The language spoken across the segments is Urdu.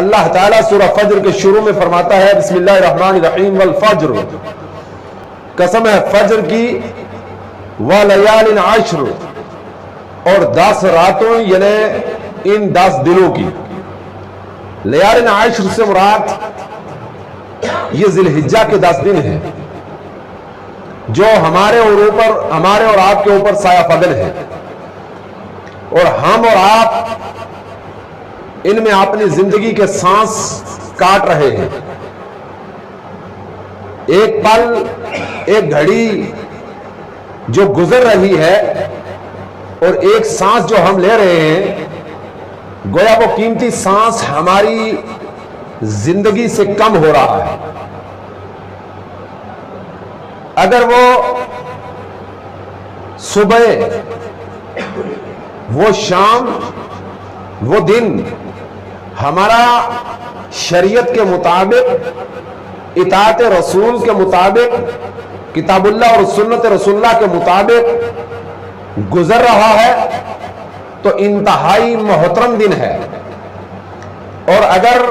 اللہ تعالیٰ سورہ فجر کے شروع میں فرماتا ہے بسم اللہ الرحمن الرحیم والفجر، قسم ہے فجر کی، ولیال عشر، اور 10 راتوں یعنی ان 10 دنوں کی۔ لیال عشر سے مراد یہ ذی الحجہ کے 10 دن ہیں جو ہمارے اور آپ کے اوپر سایہ فگن ہے، اور ہم اور آپ ان میں اپنی زندگی کے سانس کاٹ رہے ہیں۔ ایک پل، ایک گھڑی جو گزر رہی ہے اور ایک سانس جو ہم لے رہے ہیں، گویا وہ قیمتی سانس ہماری زندگی سے کم ہو رہا ہے۔ اگر وہ صبح، وہ شام، وہ دن ہمارا شریعت کے مطابق، اطاعت رسول کے مطابق، کتاب اللہ اور سنت رسول اللہ کے مطابق گزر رہا ہے تو انتہائی محترم دن ہے، اور اگر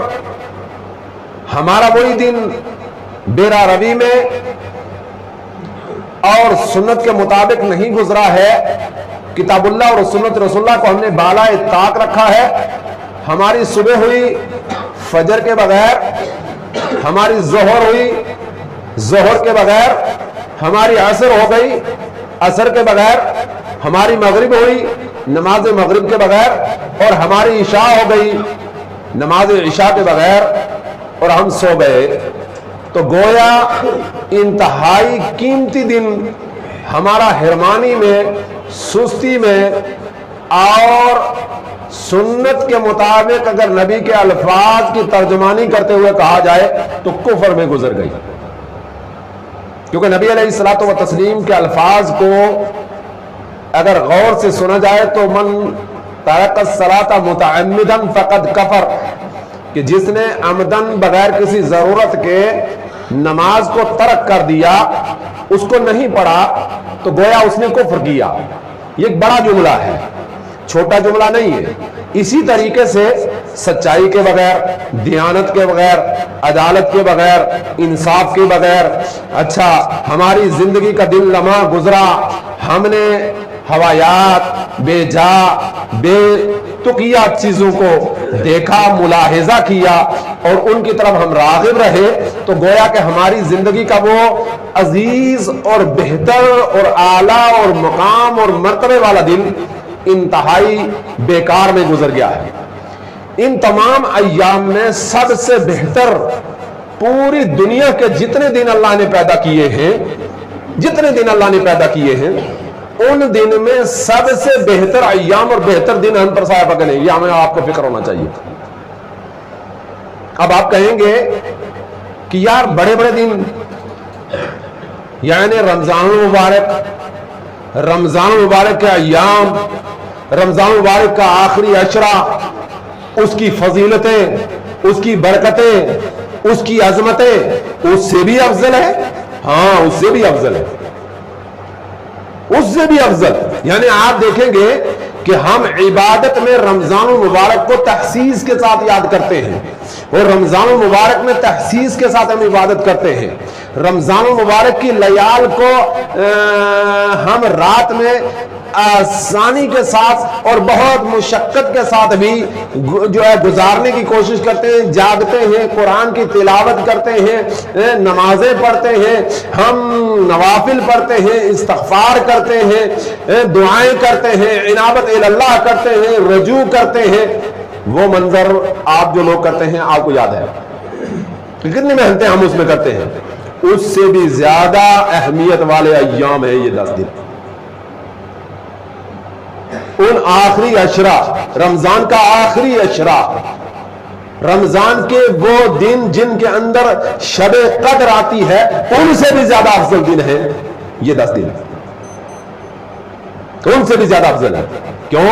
ہمارا وہی دن بیرا روی میں اور سنت کے مطابق نہیں گزرا ہے، کتاب اللہ اور سنت رسول اللہ کو ہم نے بالائے طاق رکھا ہے، ہماری صبح ہوئی فجر کے بغیر، ہماری ظہر ہوئی ظہر کے بغیر، ہماری عصر ہو گئی عصر کے بغیر، ہماری مغرب ہوئی نماز مغرب کے بغیر، اور ہماری عشاء ہو گئی نماز عشاء کے بغیر، اور ہم سو گئے، تو گویا انتہائی قیمتی دن ہمارا حرمانی میں، سستی میں، اور سنت کے مطابق اگر نبی کے الفاظ کی ترجمانی کرتے ہوئے کہا جائے تو کفر میں گزر گئی، کیونکہ نبی علیہ الصلوۃ والتسلیم کے الفاظ کو اگر غور سے سنا جائے تو من ترک الصلاۃ متعمدا فقد کفر، کہ جس نے عمدن بغیر کسی ضرورت کے نماز کو ترک کر دیا، اس کو نہیں پڑھا، تو گویا اس نے کفر کیا۔ یہ ایک بڑا جملہ ہے، چھوٹا جملہ نہیں ہے۔ اسی طریقے سے سچائی کے بغیر، دیانت کے بغیر، عدالت کے بغیر، انصاف کے بغیر، اچھا ہماری زندگی کا دن لمحہ گزرا، ہم نے ہوایات، بے جا، بے تقیات چیزوں کو دیکھا، ملاحظہ کیا، اور ان کی طرف ہم راغب رہے، تو گویا کہ ہماری زندگی کا وہ عزیز اور بہتر اور اعلیٰ اور مقام اور مرتبے والا دن انتہائی بیکار میں گزر گیا ہے۔ ان تمام ایام میں سب سے بہتر پوری دنیا کے جتنے دن اللہ نے پیدا کیے ہیں، جتنے دن اللہ نے پیدا کیے ہیں، ان دن میں سب سے بہتر ایام اور بہتر دن ہم پر سایہ فگن ہے۔ یہ ہمیں آپ کو فکر ہونا چاہیے۔ اب آپ کہیں گے کہ یار بڑے بڑے دن، یعنی رمضان المبارک، رمضان المبارک کے ایام، رمضان المبارک کا آخری عشرہ، اس کی فضیلتیں، اس کی برکتیں، اس کی عظمتیں اس سے بھی افضل ہے؟ ہاں، اس سے بھی افضل ہے، اس سے بھی افضل۔ یعنی آپ دیکھیں گے کہ ہم عبادت میں رمضان المبارک کو تخصیص کے ساتھ یاد کرتے ہیں، اور رمضان المبارک میں تخصیص کے ساتھ ہم عبادت کرتے ہیں۔ رمضان المبارک کی لیال کو ہم رات میں آسانی کے ساتھ اور بہت مشقت کے ساتھ بھی جو ہے گزارنے کی کوشش کرتے ہیں، جاگتے ہیں، قرآن کی تلاوت کرتے ہیں، نمازیں پڑھتے ہیں، ہم نوافل پڑھتے ہیں، استغفار کرتے ہیں، دعائیں کرتے ہیں، عنابت اللہ کرتے ہیں، رجوع کرتے ہیں۔ وہ منظر آپ جو لوگ کرتے ہیں آپ کو یاد ہے، کتنی محنتیں ہم اس میں کرتے ہیں۔ اس سے بھی زیادہ اہمیت والے ایام ہیں یہ 10 دن، ان آخری عشرہ، رمضان کا آخری عشرہ، رمضان کے وہ دن جن کے اندر شب قدر آتی ہے، ان سے بھی زیادہ افضل دن ہے یہ 10 دن، ان سے بھی زیادہ افضل ہے۔ کیوں؟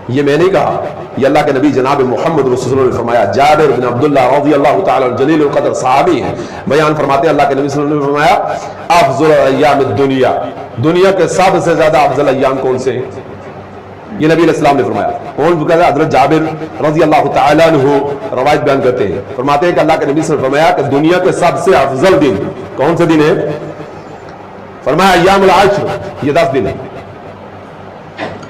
یہ میں نہیں کہا، یہ اللہ کے نبی جناب محمد رسول اللہ نے فرمایا۔ جابر بن عبداللہ رضی اللہ تعالی عنہ جلیل القدر صحابی ہیں، بیان فرماتے ہیں اللہ کے نبی صلی اللہ علیہ وسلم نے فرمایا افضل ایام الدنیا، دنیا کے سب سے زیادہ افضل ایام کون سے ہیں؟ یہ نبی علیہ السلام نے فرمایا. اور حضرت جابر رضی اللہ تعالیٰ عنہ روایت بیان کرتے ہیں, فرماتے ہیں کہ اللہ کے نبی صلی اللہ علیہ وسلم نے فرمایا کہ دنیا کے سب سے افضل دن کون سے دن ہے؟ فرمایا ایام العشر, یہ 10 دن ہے.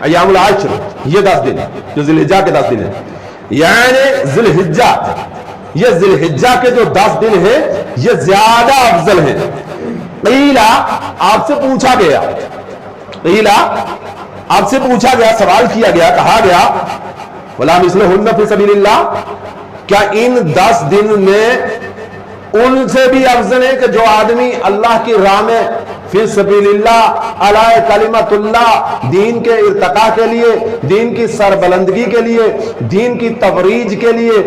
ایام العشر یہ 10 دن جو ذی الحجہ کے 10 دن ہیں, یعنی ذی الحجہ, یہ ذی الحجہ کے جو 10 دن ہیں یہ زیادہ افضل ہیں. قیلا, آپ سے پوچھا گیا, قیلا آپ سے پوچھا گیا, سوال کیا گیا, کہا گیا وَلَا مِثْلُهُنَّ فِي سَبِيلِ اللَّهِ, کیا ان 10 دن میں ان سے بھی افضل ہے کہ جو آدمی اللہ کی راہ میں فی سبیل اللہ علی کلمت اللہ, دین کے ارتقاء کے لیے, دین کی سربلندگی کے لیے, دین کی تفریج کے لیے,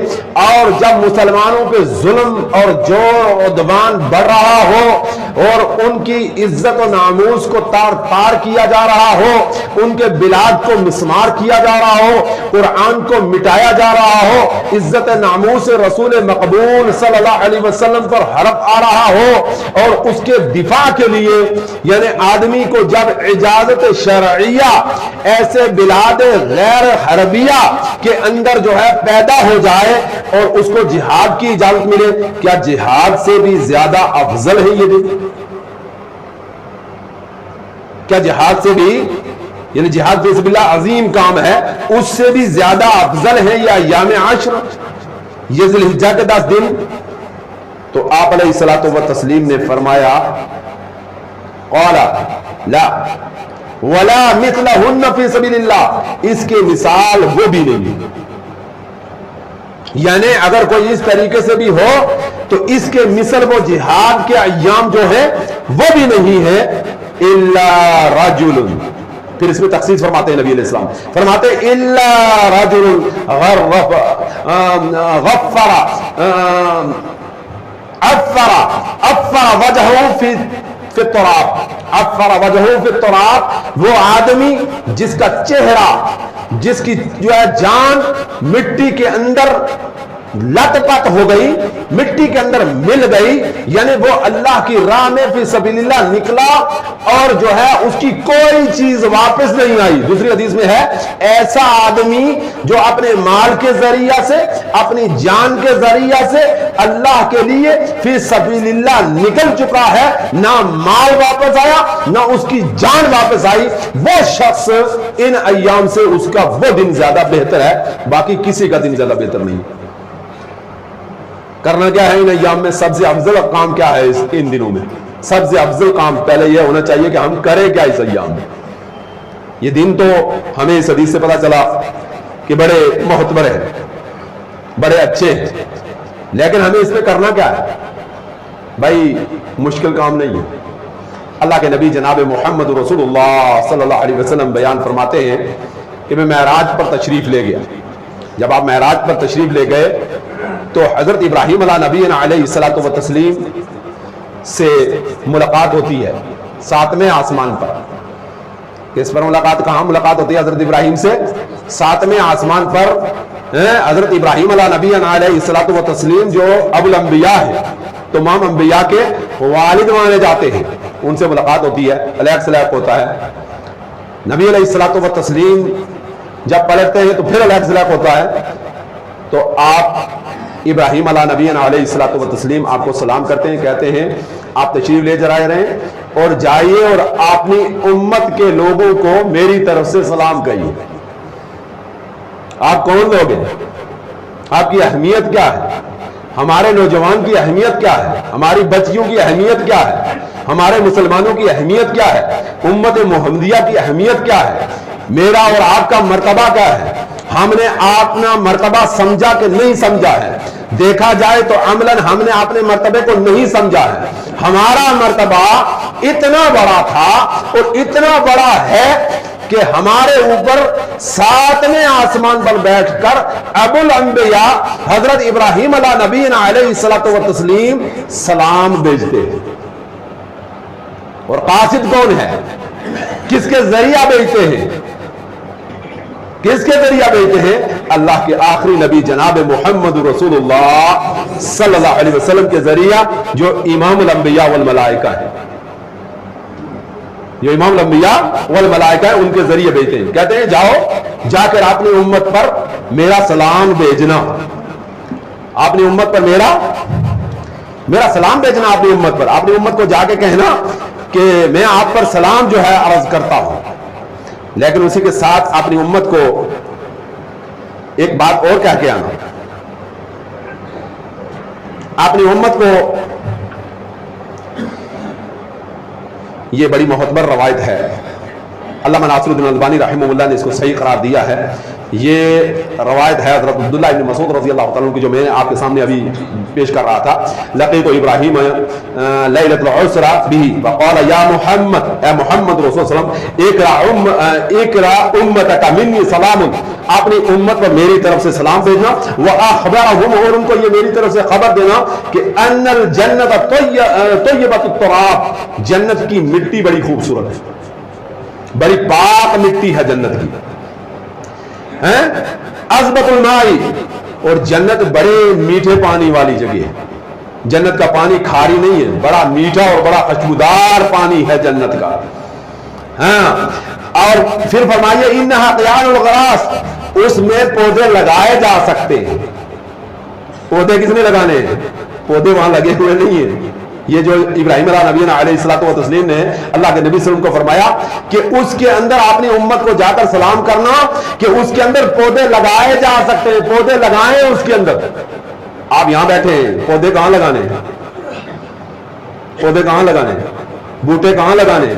اور جب مسلمانوں پہ ظلم اور جور و عدوان بڑھ رہا ہو اور ان کی عزت و ناموس کو تار تار کیا جا رہا ہو, ان کے بلاد کو مسمار کیا جا رہا ہو, قرآن کو مٹایا جا رہا ہو, عزت ناموس رسول مقبول صلی اللہ علیہ وسلم پر حرف آ رہا ہو, اور اس کے دفاع کے لیے, یعنی آدمی کو جب اجازت شرعیہ ایسے بلاد غیر حربیہ کے اندر جو ہے پیدا ہو جائے اور اس کو جہاد کی اجازت ملے, کیا جہاد سے بھی زیادہ افضل ہے یہ دن؟ کیا جہاد سے بھی, یعنی جہاد فی سبیل اللہ عظیم کام ہے, اس سے بھی زیادہ افضل ہے یا ایام عشر, یہ ذی الحجہ کے 10 دن؟ تو آپ علیہ الصلوۃ والتسلیم نے فرمایا قالا لا ولا مثلهن فی سبیل اللہ, اس کے مثال وہ بھی نہیں. یعنی اگر کوئی اس طریقے سے بھی ہو تو اس کے مثل وہ جہاد کے ایام جو ہے وہ بھی نہیں ہے. الا رجل, پھر اس میں تخصیص فرماتے ہیں نبی علیہ السلام, فرماتے ہیں الا رجل غفر افر وجهه فی التراب, افر وجهه فی التراب, وہ آدمی جس کا چہرہ, جس کی جو ہے جان مٹی کے اندر لت پت ہو گئی, مٹی کے اندر مل گئی, یعنی وہ اللہ کی راہ میں فی سبیل اللہ نکلا اور جو ہے اس کی کوئی چیز واپس نہیں آئی. دوسری حدیث میں ہے ایسا آدمی جو اپنے مال کے ذریعہ سے, اپنی جان کے ذریعہ سے اللہ کے لیے فی سبیل اللہ نکل چکا ہے, نہ مال واپس آیا نہ اس کی جان واپس آئی, وہ شخص ان ایام سے اس کا وہ دن زیادہ بہتر ہے, باقی کسی کا دن زیادہ بہتر نہیں. کرنا کیا ہے ان ایام میں؟ سب سے افضل کام کیا ہے ان دنوں میں؟ سب سے افضل کام پہلے یہ ہونا چاہیے کہ ہم کریں کیا اس ایام میں. یہ دن تو ہمیں اس حدیث سے پتا چلا کہ بڑے معتبر ہیں, بڑے اچھے ہیں, لیکن ہمیں اس میں کرنا کیا ہے بھائی؟ مشکل کام نہیں ہے. اللہ کے نبی جناب محمد رسول اللہ صلی اللہ علیہ وسلم بیان فرماتے ہیں کہ میں معراج پر تشریف لے گیا. جب آپ معراج پر تشریف لے گئے تو حضرت ابراہیم علیہ نبی علیہ الصلوۃ والتسلیم سے ملاقات ہوتی ہے 7ویں آسمان پر. کس پر ملاقات, کہاں ملاقات ہوتی ہے حضرت ابراہیم سے؟ 7ویں آسمان پر. حضرت ابراہیم علیہ نبی علیہ الصلوۃ والتسلیم جو ابو الانبیاء ہے, تمام انبیاء کے والد مانے جاتے ہیں, ان سے ملاقات ہوتی ہے, علیہ السلام ہوتا ہے. نبی علیہ الصلوۃ والتسلیم جب پلٹتے ہیں تو پھر علیہ السلام ہوتا ہے. تو آپ ابراہیم علیہ نبی علیہ الصلوۃ والتسلیم آپ کو سلام کرتے ہیں, کہتے ہیں آپ تشریف لے جائے رہیں اور جائیے اور اپنی امت کے لوگوں کو میری طرف سے سلام کہیے. آپ کون لوگ ہیں؟ آپ کی اہمیت کیا ہے؟ ہمارے نوجوان کی اہمیت کیا ہے؟ ہماری بچیوں کی اہمیت کیا ہے؟ ہمارے مسلمانوں کی اہمیت کیا ہے؟ امت محمدیہ کی اہمیت کیا ہے؟ میرا اور آپ کا مرتبہ کیا ہے؟ ہم نے اپنا مرتبہ سمجھا کہ نہیں سمجھا ہے؟ دیکھا جائے تو عملاً ہم نے اپنے مرتبے کو نہیں سمجھا ہے. ہمارا مرتبہ اتنا بڑا تھا اور اتنا بڑا ہے کہ ہمارے اوپر 7ویں آسمان پر بیٹھ کر ابو الانبیاء حضرت ابراہیم علیہ نبی علیہ الصلوۃ والتسلیم سلام بھیجتے ہیں. اور قاصد کون ہے؟ کس کے ذریعہ بھیجتے ہیں؟ کس کے ذریعہ بھیجتے ہیں؟ اللہ کے آخری نبی جناب محمد رسول اللہ صلی اللہ علیہ وسلم کے ذریعہ, جو امام الانبیاء والملائکہ ہے. جو امام الانبیاء والملائکہ ہیں ان کے ذریعے بھیجتے ہیں. کہتے ہیں جاؤ جا کر اپنی امت پر میرا سلام بھیجنا, اپنی امت پر میرا سلام بھیجنا, اپنی امت پر, اپنی امت کو جا کے کہنا کہ میں آپ پر سلام جو ہے عرض کرتا ہوں. لیکن اسی کے ساتھ اپنی امت کو ایک بات اور کہہ کے آنا, اپنی امت کو, یہ بڑی معتبر روایت ہے, علامہ ناصر الدین البانی رحمہ اللہ نے اس کو صحیح قرار دیا ہے. یہ روایت ہے حضرت عبداللہ ابن مسعود رضی اللہ تعالیٰ عنہ کی, جو میں آپ کے سامنے ابھی پیش کر رہا تھا. لقیت ابراہیم لیلۃ العسرا بہ فقال یا محمد, اے محمد رسول صلی اللہ علیہ وسلم, اقرا امتک منی سلام, اپنی امت پر میری طرف سے سلام بھیجنا. واخبرہم, اور ان کو یہ میری طرف سے خبر دینا کہ ان الجنت طیبۃ التراب, جنت کی مٹی بڑی خوبصورت ہے, بڑی پاک مٹی ہے جنت کی. عذبۃ الماء, اور جنت بڑے میٹھے پانی والی جگہ ہے. جنت کا پانی کھاری نہیں ہے, بڑا میٹھا اور بڑا خوشبودار پانی ہے جنت کا. ہاں, اور پھر فرمائیے انہا قیان الغراس, اس میں پودے لگائے جا سکتے ہیں. پودے کس نے لگانے ہیں؟ پودے وہاں لگے ہوئے نہیں ہیں. یہ جو ابراہیم نبینا علیہ الصلوۃ والتسلیم نے اللہ کے نبی صلی اللہ علیہ وسلم کو فرمایا کہ اس کے اندر اپنی امت کو جا کر سلام کرنا کہ اس کے اندر پودے لگائے جا سکتے ہیں, پودے لگائیں اس کے اندر. آپ یہاں بیٹھے ہیں, پودے کہاں لگانے, پودے کہاں لگانے, بوٹے کہاں لگانے,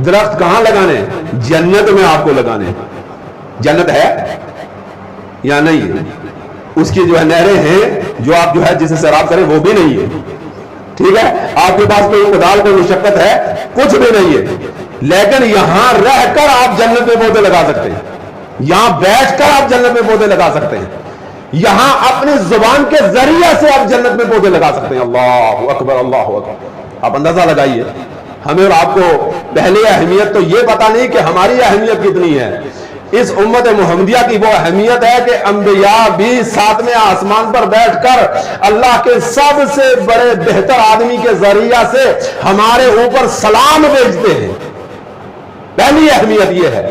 درخت کہاں لگانے؟ جنت میں آپ کو لگانے. جنت ہے یا نہیں ہے؟ اس کی جو ہے نہریں ہیں جو آپ جو ہے جسے سیراب کریں وہ بھی نہیں ہے. ٹھیک ہے, آپ کے پاس کوئی کدال کوئی مشقت ہے, کچھ بھی نہیں ہے. لیکن یہاں رہ کر آپ جنت میں پودے لگا سکتے ہیں, یہاں بیٹھ کر آپ جنت میں پودے لگا سکتے ہیں, یہاں اپنی زبان کے ذریعے سے آپ جنت میں پودے لگا سکتے ہیں. اللہ اکبر, اللہ اکبر. آپ اندازہ لگائیے, ہمیں اور آپ کو پہلی اہمیت تو یہ پتا نہیں کہ ہماری اہمیت کتنی ہے. اس امت محمدیہ کی وہ اہمیت ہے کہ انبیاء بھی ساتویں آسمان پر بیٹھ کر اللہ کے سب سے بڑے بہتر آدمی کے ذریعہ سے ہمارے اوپر سلام بھیجتے ہیں. پہلی اہمیت یہ ہے.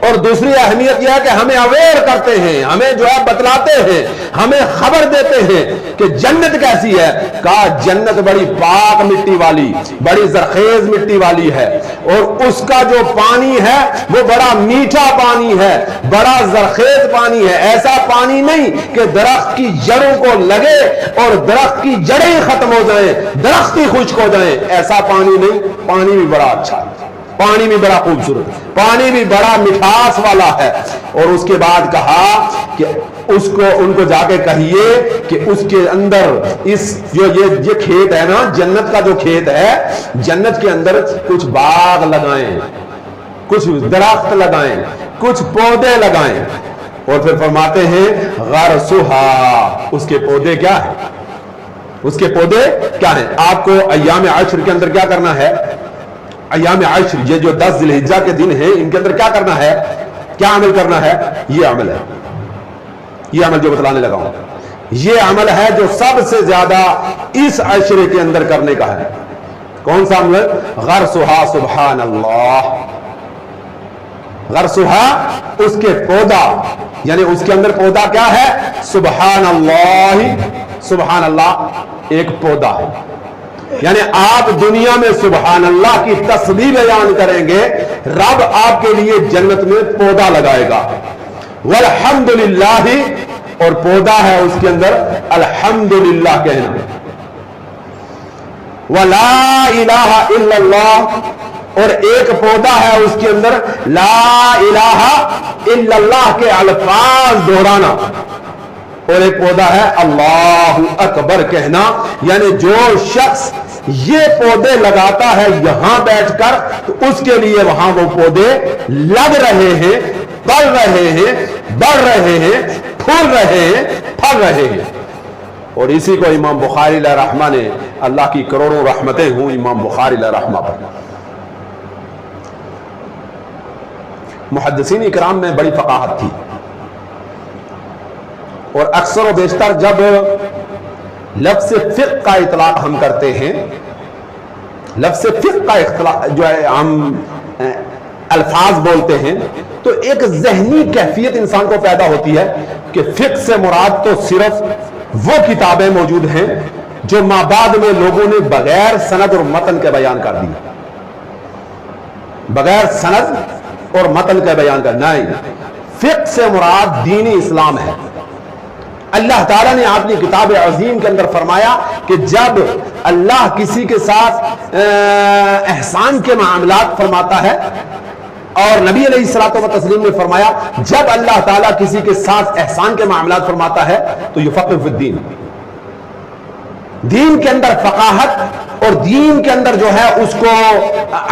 اور دوسری اہمیت یہ ہے کہ ہمیں اویئر کرتے ہیں, ہمیں جو ہے بتلاتے ہیں, ہمیں خبر دیتے ہیں کہ جنت کیسی ہے. کہا جنت بڑی پاک مٹی والی, بڑی زرخیز مٹی والی ہے, اور اس کا جو پانی ہے وہ بڑا میٹھا پانی ہے, بڑا زرخیز پانی ہے. ایسا پانی نہیں کہ درخت کی جڑوں کو لگے اور درخت کی جڑیں ختم ہو جائیں, درخت ہی خشک ہو جائیں, ایسا پانی نہیں. پانی بھی بڑا اچھا ہے, پانی بھی بڑا خوبصورت, پانی بھی بڑا مٹھاس والا ہے. اور اس کے بعد کہا کہ اس کو ان کو جا کے کہیے کہ اس کے اندر اس جو یہ کھیت ہے نا, جنت کا جو کھیت ہے, جنت کے اندر کچھ باغ لگائیں, کچھ درخت لگائیں, کچھ پودے لگائیں. اور پھر فرماتے ہیں غرسھا, اس کے پودے کیا ہیں, اس کے پودے کیا ہیں. آپ کو ایام عشر کے اندر کیا کرنا ہے؟ ایام عشر, یہ جو 10 ذی الحجہ کے دن ہیں, ان کے اندر کیا کرنا ہے, کیا عمل کرنا ہے؟ یہ عمل ہے, یہ عمل جو بتلانے لگا ہوں, یہ عمل ہے جو سب سے زیادہ اس عشرے کے اندر کرنے کا ہے. کون سا عمل؟ غرسھا سبحان اللہ. غرسھا اس کے پودا, یعنی اس کے اندر پودا کیا ہے؟ سبحان اللہ. سبحان اللہ ایک پودا ہے, یعنی آپ دنیا میں سبحان اللہ کی تسبیح بیان کریں گے, رب آپ کے لیے جنت میں پودا لگائے گا. والحمدللہ, اور پودا ہے اس کے اندر الحمدللہ کہنا. ولا الہ الا اللہ, اور ایک پودا ہے اس کے اندر لا الہ الا اللہ کے الفاظ دہرانا. اور ایک پودا ہے اللہ اکبر کہنا. یعنی جو شخص یہ پودے لگاتا ہے یہاں بیٹھ کر, تو اس کے لیے وہاں وہ پودے لگ رہے ہیں, بڑھ رہے ہیں, بڑھ رہے ہیں, پھول رہے ہیں, پھل رہے ہیں. اور اسی کو امام بخاری علیہ رحمہ نے, اللہ کی کروڑوں رحمتیں ہوں امام بخاری علیہ رحمہ پر. محدثین اکرام میں بڑی فقاہت تھی, اور اکثر و بیشتر جب لفظ فقہ کا اطلاق ہم کرتے ہیں, لفظ فقہ کا اطلاق جو ہے ہم الفاظ بولتے ہیں تو ایک ذہنی کیفیت انسان کو پیدا ہوتی ہے کہ فقہ سے مراد تو صرف وہ کتابیں موجود ہیں جو مابعد میں لوگوں نے بغیر سند اور متن کے بیان کر دی، بغیر سند اور متن کے بیان کر، نہیں، فقہ سے مراد دین اسلام ہے۔ اللہ تعالیٰ نے اپنی کتاب عظیم کے اندر فرمایا کہ جب اللہ کسی کے ساتھ احسان کے معاملات فرماتا ہے، اور نبی علیہ الصلوۃ والتسلیم نے فرمایا جب اللہ تعالیٰ کسی کے ساتھ احسان کے معاملات فرماتا ہے تو یفقہ فی الدین، دین کے اندر فقاہت اور دین کے اندر جو ہے اس کو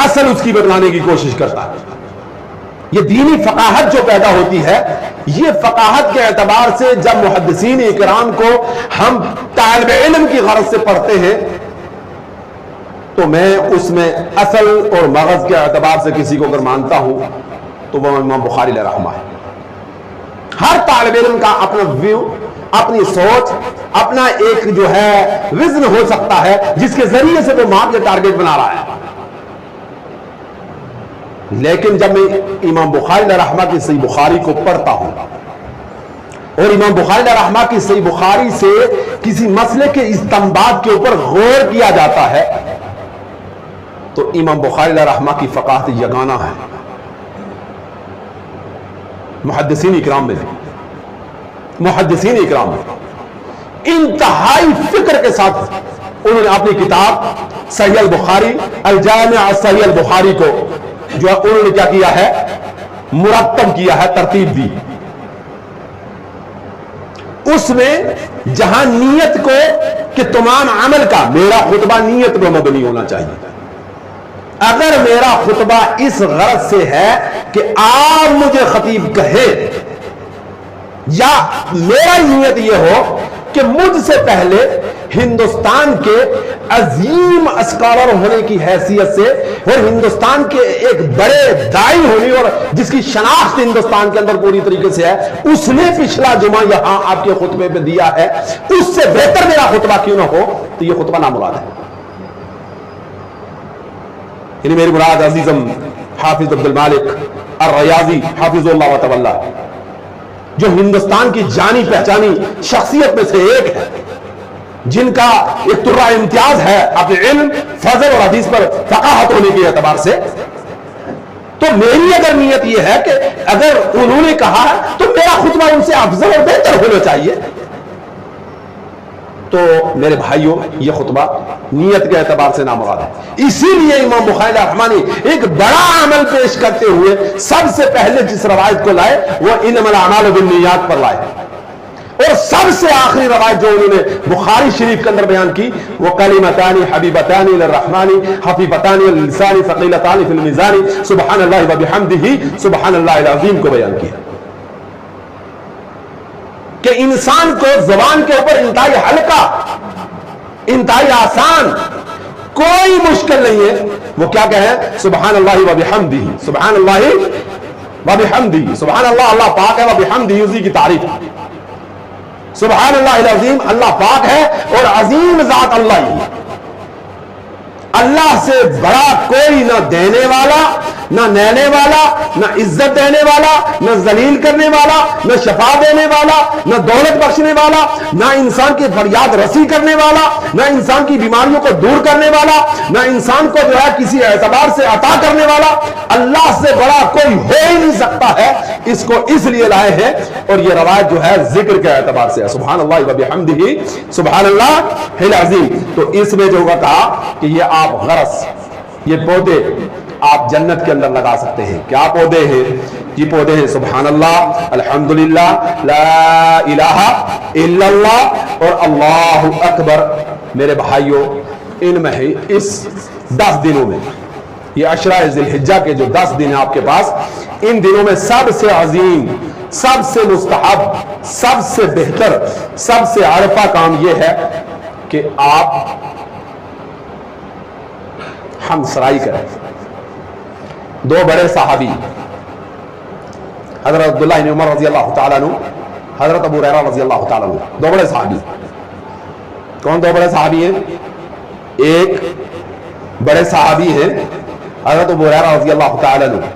اصل اس کی بتلانے کی کوشش کرتا ہے۔ یہ دینی فقاہت جو پیدا ہوتی ہے، یہ فقاہت کے اعتبار سے جب محدثین اکرام کو ہم طالب علم کی غرض سے پڑھتے ہیں تو میں اس میں اصل اور مغز کے اعتبار سے کسی کو اگر مانتا ہوں تو وہ امام بخاری علیہ رحمہ ہے۔ ہر طالب علم کا اپنا ویو، اپنی سوچ، اپنا ایک جو ہے وزن ہو سکتا ہے جس کے ذریعے سے وہ ماپ یا ٹارگیٹ بنا رہا ہے، لیکن جب میں امام بخاری علیہ رحمہ کی صحیح بخاری کو پڑھتا ہوں اور امام بخاری علیہ رحمہ کی صحیح بخاری سے کسی مسئلے کے استنباط کے اوپر غور کیا جاتا ہے تو امام بخاری علیہ رحمہ کی فقاہت یگانہ ہے محدثین اکرام میں، محدثین اکرام میں انتہائی فکر کے ساتھ انہوں نے اپنی کتاب صحیح البخاری الجامع صحیح البخاری کو جو انہوں نے کیا کیا ہے، مرتب کیا ہے، ترتیب دی۔ اس میں جہاں نیت کو کہ تمام عمل کا میرا خطبہ نیت پر مبنی ہونا چاہیے، اگر میرا خطبہ اس غرض سے ہے کہ آپ مجھے خطیب کہے یا میرا نیت یہ ہو کہ مجھ سے پہلے ہندوستان کے عظیم اسکالر ہونے کی حیثیت سے اور ہندوستان کے ایک بڑے داعی ہونے اور جس کی شناخت ہندوستان کے اندر پوری طریقے سے ہے، اس نے پچھلا جمعہ یہاں آپ کے خطبے پہ دیا ہے، اس سے بہتر میرا خطبہ کیوں نہ ہو تو یہ خطبہ نامراد ہے۔ یعنی میری مراد عزیزم حافظ عبد المالک الریاضی حافظ اللہ وتعالی جو ہندوستان کی جانی پہچانی شخصیت میں سے ایک ہے، جن کا ایک ترہ امتیاز ہے اپنے علم، فضل اور حدیث پر فقاہت ہونے کے اعتبار سے، تو میری اگر نیت یہ ہے کہ اگر انہوں نے کہا ہے تو میرا خطبہ ان سے افضل اور بہتر ہونا چاہیے، تو میرے بھائیوں یہ خطبہ نیت کے اعتبار سے نامراد ہے۔ اسی لیے امام بخاری رحمہ نے ایک بڑا عمل پیش کرتے ہوئے سب سے پہلے جس روایت کو لائے وہ انما الاعمال بالنیات پر لائے، اور سب سے آخری روایت جو انہوں نے بخاری شریف کے اندر بیان کی وہ کلمتان حبیبتان للرحمن خفیفتان للسان ثقیلتان فی المیزان سبحان اللہ وبحمدہ سبحان اللہ العظیم کو بیان کیا کہ انسان کو زبان کے اوپر انتہائی ہلکا، انتہائی آسان، کوئی مشکل نہیں ہے، وہ کیا کہیں سبحان اللہ وبحمدہ، سبحان اللہ وبحمدہ، سبحان اللہ اللہ پاک ہے، وبحمدہ اسی کی تعریف، سبحان اللہ العظیم اللہ پاک ہے اور عظیم ذات اللہ ہی، اللہ سے بڑا کوئی نہ دینے والا، نہ لینے والا، نہ عزت دینے والا، نہ ذلیل کرنے والا، نہ شفا دینے والا، نہ دولت بخشنے والا، نہ انسان کی فریاد رسی کرنے والا، نہ انسان کی بیماریوں کو دور کرنے والا، نہ انسان کو جو ہے کسی اعتبار سے عطا کرنے والا، اللہ سے بڑا کوئی ہو ہی نہیں سکتا ہے، اس کو اس لیے لائے ہیں، اور یہ روایت جو ہے ذکر کے اعتبار سے ہے، سبحان اللہ وبحمدہ سبحان اللہ العظیم۔ تو اس میں جو ہوگا کہا کہ یہ آپ غرض، یہ پودے آپ جنت کے اندر لگا سکتے ہیں۔ کیا پودے ہیں؟ یہ پودے ہیں سبحان اللہ، الحمدللہ، لا الہ الا اللہ اور اللہ اکبر۔ میرے بھائیوں ان میں ہی اس 10 دنوں میں، یہ عشرہ ذی الحجہ کے جو 10 دن ہیں آپ کے پاس، ان دنوں میں سب سے عظیم، سب سے مستحب، سب سے بہتر، سب سے عرفہ کام یہ ہے کہ آپ ہم سرائی کریں۔ 2 بڑے صحابی حضرت عبداللہ بن عمر رضی اللہ تعالیٰ عنہ، حضرت ابو ہریرہ رضی اللہ تعالیٰ عنہ، 2 بڑے صحابی۔ کون 2 بڑے صحابی ہیں؟ ایک بڑے صحابی ہیں حضرت ابو ہریرہ رضی اللہ تعالیٰ عنہ،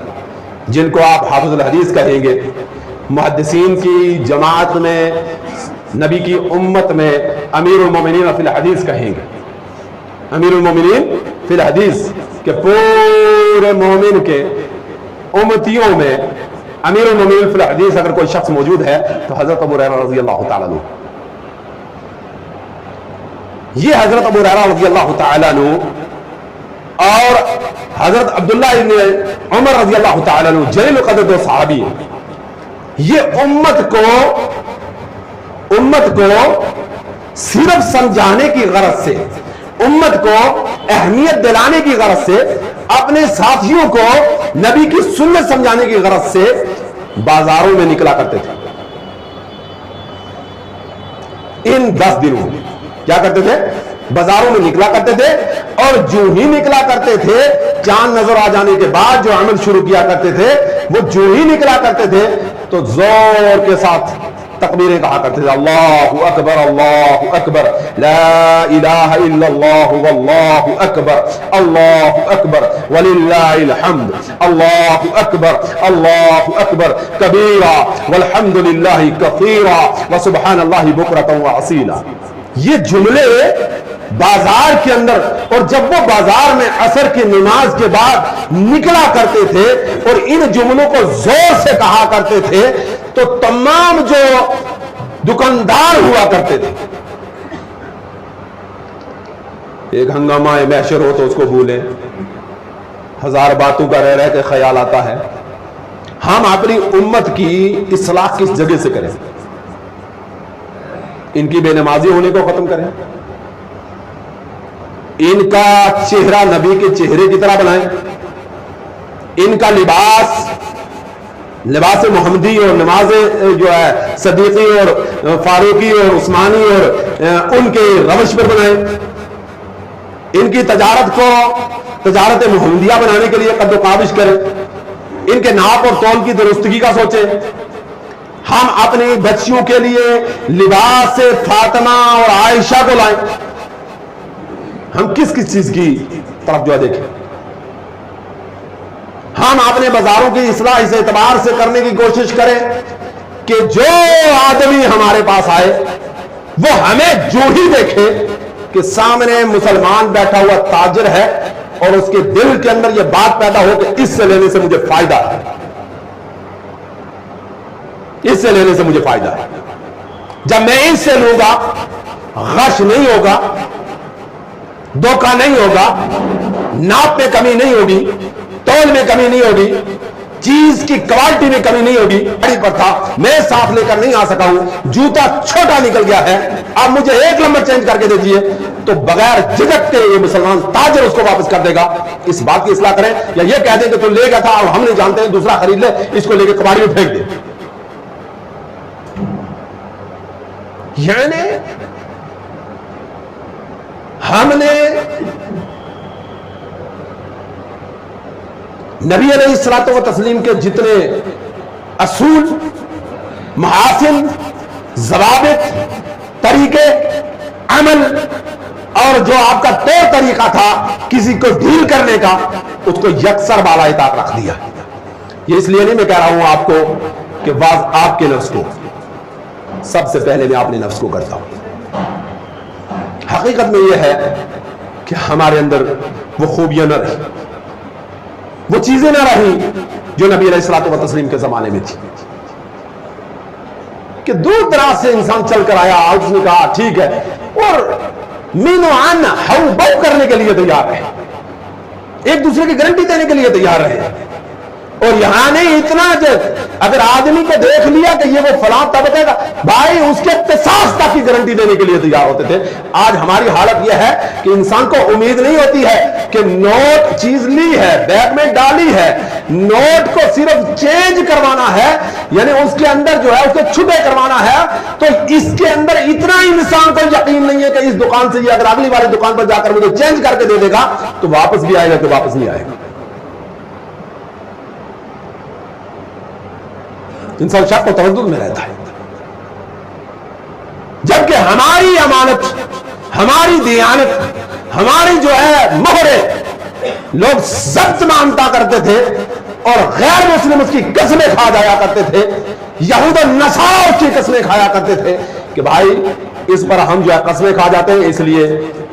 جن کو آپ حافظ الحدیث کہیں گے، محدثین کی جماعت میں، نبی کی امت میں امیر المومنین فی الحدیث کہیں گے، امیر المومنین فی الحدیث، کہ پورے مومن کے امتیوں میں امیر المومنین فی الحدیث اگر کوئی شخص موجود ہے تو حضرت ابو ہریرہ رضی اللہ تعالیٰ عنہ۔ یہ حضرت ابو ہریرہ رضی اللہ تعالیٰ عنہ اور حضرت عبداللہ ابن عمر رضی اللہ تعالیٰ عنہ جلیل القدر دو صحابی ہیں، یہ امت کو صرف سمجھانے کی غرض سے، امت کو اہمیت دلانے کی غرض سے، اپنے ساتھیوں کو نبی کی سنت سمجھانے کی غرض سے بازاروں میں نکلا کرتے تھے۔ ان 10 دنوں میں کیا کرتے تھے؟ بازاروں میں نکلا کرتے تھے، اور جو ہی نکلا کرتے تھے، چاند نظر آ جانے کے بعد جو عمل شروع کیا کرتے تھے، وہ جو ہی نکلا کرتے تھے تو زور کے ساتھ تکبیریں کہا کرتے تھے، اللہ اکبر اللہ اکبر، لا الہ الا اللہ واللہ اکبر، اللہ اکبر وللہ الحمد، اللہ اکبر کبیرا والحمد للہ کثیرا وسبحان اللہ بکرۃ واصیلا۔ یہ جملے بازار کے اندر، اور جب وہ بازار میں عصر کی نماز کے بعد نکلا کرتے تھے اور ان جملوں کو زور سے کہا کرتے تھے، تو تمام جو دکاندار ہوا کرتے تھے، ایک ہنگامہ محشر ہو تو اس کو بھولیں، ہزار باتوں کا رہ کے خیال آتا ہے۔ ہم اپنی امت کی اصلاح کس جگہ سے کریں؟ ان کی بے نمازی ہونے کو ختم کریں، ان کا چہرہ نبی کے چہرے کی طرح بنائیں، ان کا لباس محمدی اور نماز جو ہے صدیقی اور فاروقی اور عثمانی اور ان کے روش پر بنائیں، ان کی تجارت کو تجارت محمدیہ بنانے کے لیے قد و کاوش کریں، ان کے ناپ اور تول کی درستگی کا سوچیں۔ ہم اپنی بچیوں کے لیے لباس فاطمہ اور عائشہ کو لائیں۔ ہم کس چیز کی طرف جو دیکھیں؟ ہم اپنے بازاروں کی اصلاح اس اعتبار سے کرنے کی کوشش کریں کہ جو آدمی ہمارے پاس آئے وہ ہمیں جو ہی دیکھے کہ سامنے مسلمان بیٹھا ہوا تاجر ہے، اور اس کے دل کے اندر یہ بات پیدا ہو کہ اس سے لینے سے مجھے فائدہ ہے، اس سے لینے سے مجھے فائدہ ہے۔ جب میں اس سے لوں گا، غش نہیں ہوگا، دھوکہ نہیں ہوگا، ناپ میں کمی نہیں ہوگی، تول میں کمی نہیں ہوگی، چیز کی کوالٹی میں کمی نہیں ہوگی۔ گاڑی پر تھا، میں ساتھ لے کر نہیں آ سکا ہوں، جوتا چھوٹا نکل گیا ہے، اب مجھے 1 نمبر چینج کر کے دے دیجیے، تو بغیر جھجک کے یہ مسلمان تاجر اس کو واپس کر دے گا۔ اس بات کی اصلاح کریں، یا یہ کہہ دیں کہ تو لے گا تھا اور ہم نہیں جانتے ہیں، دوسرا خرید لے، اس کو لے کے کباڑی میں پھینک دے۔ یعنی ہم نے نبی علیہ الصلوۃ والتسلیم کے جتنے اصول، محاسن، ضوابط، طریقے عمل اور جو آپ کا طور طریقہ تھا کسی کو ڈیل کرنے کا، اس کو یکسر بالائے طاق رکھ دیا۔ یہ اس لیے نہیں میں کہہ رہا ہوں آپ کو کہ بعض آپ کے نفس کو، سب سے پہلے میں اپنے نفس کو کرتا ہوں۔ حقیقت میں یہ ہے کہ ہمارے اندر وہ خوبیاں نہ رہی، وہ چیزیں نہ رہی جو نبی علیہ الصلوۃ والتسلیم کے زمانے میں تھی، کہ دور دراز سے انسان چل کر آیا اور اس نے کہا ٹھیک ہے، اور مینو آن ہو بو کرنے کے لیے تیار ہے، ایک دوسرے کی گارنٹی دینے کے لیے تیار رہے۔ اور یہاں نہیں اتنا اگر آدمی کو دیکھ لیا کہ یہ وہ فلاں طبقے کا بھائی، اس کے اختصاص تک کی گارنٹی دینے کے لیے تیار ہوتے تھے۔ آج ہماری حالت یہ ہے کہ انسان کو امید نہیں ہوتی ہے کہ نوٹ چیز لی ہے، بیگ میں ڈالی ہے، نوٹ کو صرف چینج کروانا ہے، یعنی اس کے اندر جو ہے اس کو چھٹے کروانا ہے، تو اس کے اندر اتنا انسان کو یقین نہیں ہے کہ اس دکان سے یہ اگر اگلی والی دکان پر جا کر مجھے چینج کر کے دے دے گا تو واپس بھی آئے گا کہ واپس نہیں آئے گا۔ انسان شک و تردد میں رہتا ہے، جبکہ ہماری امانت، ہماری دیانت، ہماری جو ہے مہرے لوگ ضبط مانتا کرتے تھے، اور غیر مسلم اس کی قسمیں کھا جایا کرتے تھے، یہود و نصارہ اس کی قسمیں کھایا کرتے تھے کہ بھائی اس پر ہم جو ہے قسمیں کھا جاتے ہیں اس لیے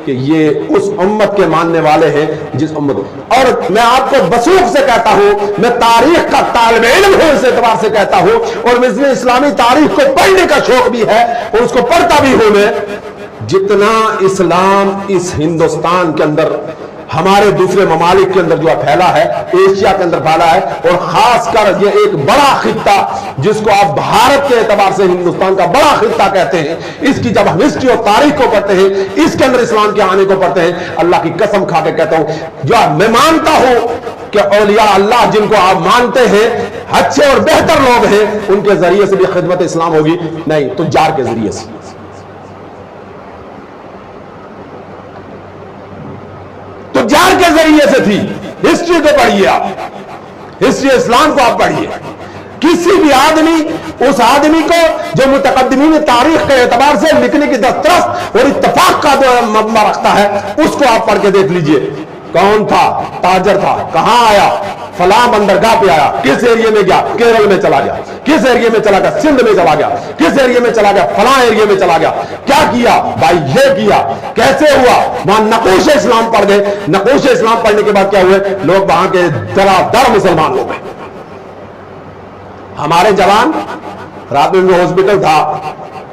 کہ یہ اس امت کے ماننے والے ہیں جس امت. اور میں آپ کو وثوق سے کہتا ہوں، میں تاریخ کا طالب علم ہوں اس اعتبار سے کہتا ہوں، اور مجھے اسلامی تاریخ کو پڑھنے کا شوق بھی ہے اور اس کو پڑھتا بھی ہوں میں. جتنا اسلام اس ہندوستان کے اندر ہمارے دوسرے ممالک کے اندر جو ہے پھیلا ہے، ایشیا کے اندر پھیلا ہے، اور خاص کر یہ ایک بڑا خطہ جس کو آپ بھارت کے اعتبار سے ہندوستان کا بڑا خطہ کہتے ہیں، اس کی جب ہم ہسٹری اور تاریخ کو پڑھتے ہیں، اس کے اندر اسلام کے آنے کو پڑھتے ہیں، اللہ کی قسم کھا کے کہتا ہوں، جو میں مانتا ہوں کہ اولیاء اللہ جن کو آپ مانتے ہیں اچھے اور بہتر لوگ ہیں، ان کے ذریعے سے بھی خدمت اسلام ہوگی نہیں، تجار کے ذریعے سے. تجار کے ذریعے سے تھی. ہسٹری کو پڑھیے آپ، ہسٹری اسلام کو آپ پڑھیے. کسی بھی آدمی، اس آدمی کو جو متقدمین تاریخ کے اعتبار سے لکھنے کی دسترس اور اتفاق کا مبنا رکھتا ہے، اس کو آپ پڑھ کے دیکھ لیجئے. کون تھا؟ تاجر تھا. کہاں آیا؟ فلاں بندرگاہ پہ آیا. کس ایریے میں گیا؟ کیرل میں چلا گیا. کس ایریے میں چلا گیا؟ سندھ میں چلا گیا. کس ایریے میں چلا گیا؟ فلاں ایریے میں چلا گیا. کیا کیا بھائی؟ یہ کیا. کیسے ہوا؟ وہاں نقوش اسلام پڑھ گئے. نقوش اسلام پڑھنے کے بعد کیا ہوئے؟ لوگ وہاں کے درا در مسلمان ہو گئے. ہمارے جوان، رات میں ہاسپٹل تھا،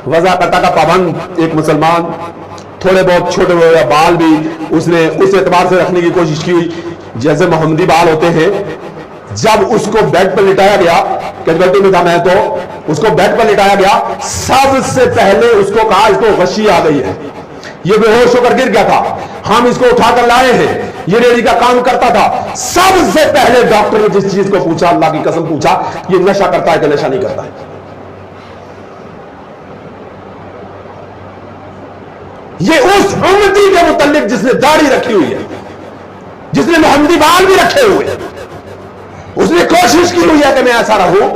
وضع قطع کا پابند ایک مسلمان، تھوڑے بہت چھوٹے ہوئے بال بھی اس نے اس اعتبار سے رکھنے کی کوشش کی جیسے محمدی بال ہوتے ہیں. جب اس کو بیڈ پر لٹایا گیا، کیجویلٹی میں تھا میں، تو اس کو بیڈ پر لٹایا گیا، سب سے پہلے اس کو کہا اس کو غشی آ گئی ہے. یہ بے ہوش ہو کر گر گیا تھا، ہم اس کو اٹھا کر لائے ہیں، یہ ریڑھی کا کام کرتا تھا. سب سے پہلے ڈاکٹر نے جس چیز کو پوچھا، اللہ کی قسم پوچھا، یہ نشہ کرتا ہے کہ نشہ نہیں کرتا ہے. یہ اس امتی کے متعلق جس نے داڑھی رکھی ہوئی ہے، جس نے محمدی بال بھی رکھے ہوئے ہیں، اس نے کوشش کی ہوئی ہے کہ میں ایسا رہوں،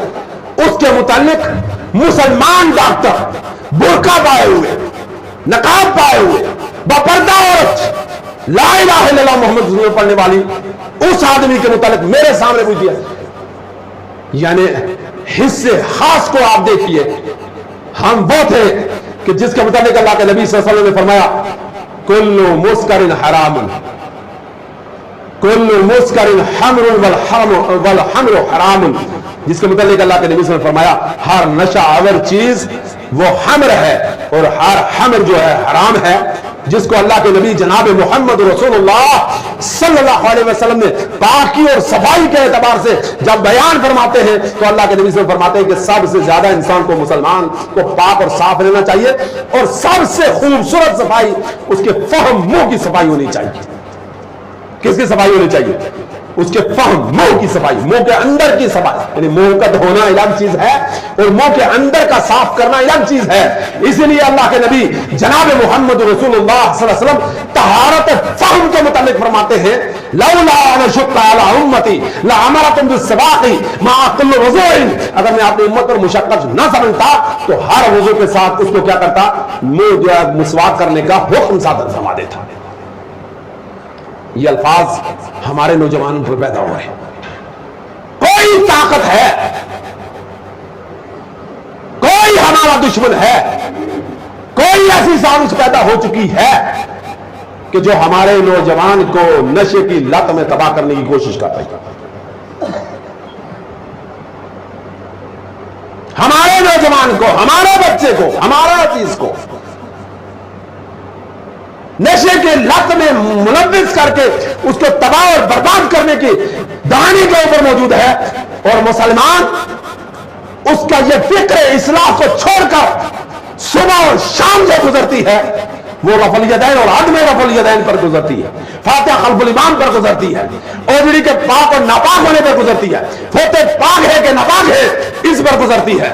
اس کے متعلق مسلمان ڈاکٹر برقع پائے ہوئے، نقاب پائے ہوئے، بپردہ عورت، لا الہ الا اللہ محمد رسول اللہ پڑھنے والی، اس آدمی کے متعلق میرے سامنے پوچھ دیا. یعنی حصے خاص کو آپ دیکھیے. ہم وہ تھے کہ جس کے متعلق اللہ کے نبی صلی اللہ علیہ وسلم نے فرمایا کل مسکر حرام، کل مسکر حمر والحمر حرام، جس کے متعلق اللہ کے نبی صلی اللہ علیہ وسلم نے فرمایا ہر نشہ آور چیز وہ حمر ہے اور ہر حمر جو ہے حرام ہے. جس کو اللہ کے نبی جناب محمد رسول اللہ صلی اللہ علیہ وسلم نے پاکی اور صفائی کے اعتبار سے جب بیان فرماتے ہیں تو اللہ کے نبی صلی اللہ علیہ وسلم فرماتے ہیں کہ سب سے زیادہ انسان کو، مسلمان کو پاک اور صاف رہنا چاہیے، اور سب سے خوبصورت صفائی اس کے فہم منہ کی صفائی ہونی چاہیے. کس کی صفائی ہونی چاہیے؟ اس کے فہم منہ کی صفائی، منہ کے اندر کی صفائی. یعنی منہ کا دھونا الگ چیز ہے اور منہ کے اندر کا صاف کرنا الگ چیز ہے. اسی لیے اللہ کے نبی جناب محمد رسول اللہ صلی اللہ علیہ وسلم طہارت فہم کے متعلق فرماتے ہیں لولا ان شق علی امتی لامرتم بالسواق مع كل وضوء، اگر میں اپنی امت پر مشقت نہ سمجھتا تو ہر وضو کے ساتھ اس کو کیا کرتا؟ منہ جو ہے مسواک کرنے کا حکم صادر فرما دیتا. یہ الفاظ ہمارے نوجوانوں پر پیدا ہوئے ہیں. کوئی طاقت ہے، کوئی ہمارا دشمن ہے، کوئی ایسی سازش پیدا ہو چکی ہے کہ جو ہمارے نوجوان کو نشے کی لت میں تباہ کرنے کی کوشش کر رہی ہے. ہمارے نوجوان کو، ہمارے بچے کو، ہمارا چیز کو نشے کے لت میں ملوث کر کے اس کو تباہ اور برباد کرنے کی دہانی کے اوپر موجود ہے. اور مسلمان اس کا یہ فکر اصلاح کو چھوڑ کر صبح اور شام سے گزرتی ہے، وہ رفع الیدین اور عدم رفع الیدین پر گزرتی ہے، فاتحہ خلف الامام پر گزرتی ہے، اوجڑی کے پاک اور ناپاک ہونے پر گزرتی ہے، فوتے پاک ہے کہ ناپاک ہے اس پر گزرتی ہے.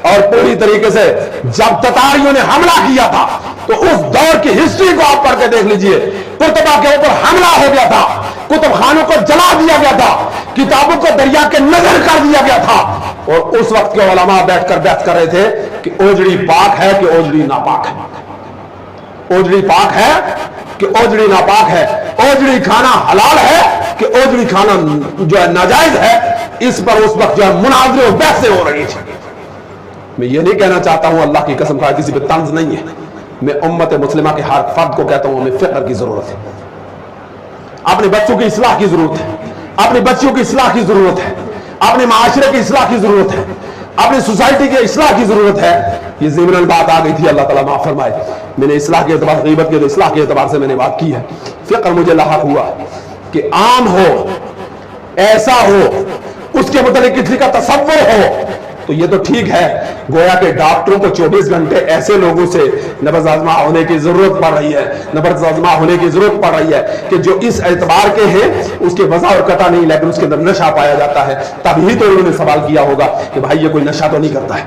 اور پوری طریقے سے جب تتاریوں نے حملہ کیا تھا تو اس دور کی ہسٹری کو آپ پڑھ کے دیکھ لیجئے. قرطبہ کے اوپر حملہ ہو گیا تھا، کتب خانوں کو جلا دیا گیا تھا، کتابوں کو دریا کے نظر کر دیا گیا تھا، اور اس وقت کے علماء بیٹھ کر بحث کر رہے تھے کہ اوجڑی پاک ہے کہ اوجڑی ناپاک ہے. اوجڑی پاک ہے کہ اوجڑی ناپاک ہے, اوجڑی کھانا حلال ہے کہ اوجڑی کھانا جو ہے ناجائز ہے, اس پر اس وقت جو ہے مناظرے و بحثیں ہو رہی تھی. میں یہ نہیں کہنا چاہتا ہوں, اللہ کی قسم کھا کسی پہ طنز نہیں ہے, میں امت مسلمہ کے ہر فرد کو کہتا ہوں ہمیں فکر کی ضرورت ہے, اپنے بچوں کی اصلاح کی ضرورت ہے, اپنی بچیوں کی اصلاح کی ضرورت ہے, اپنے معاشرے کی اصلاح کی ضرورت ہے, اپنی سوسائٹی کی اصلاح کی ضرورت ہے. یہ ضمن بات آ گئی تھی, اللہ تعالیٰ معاف فرمائے, میں نے اصلاح کے اعتبار سے, غیبت کے اصلاح کے اعتبار سے میں نے بات کی ہے. فکر مجھے لاحق ہوا کہ عام ہو, ایسا ہو, اس کے متعلق کسی کا تصور ہو تو یہ تو ٹھیک ہے. گویا کہ ڈاکٹروں کو 24 گھنٹے ایسے لوگوں سے نبض آزما ہونے کی ضرورت پڑ رہی ہے, نبض آزما ہونے کی ضرورت پڑ رہی ہے کہ جو اس اعتبار کے ہیں اس کے وضع اور قطع نہیں, لیکن اس کے اندر نشہ پایا جاتا ہے. تبھی تو انہوں نے سوال کیا ہوگا کہ بھائی یہ کوئی نشہ تو نہیں کرتا ہے,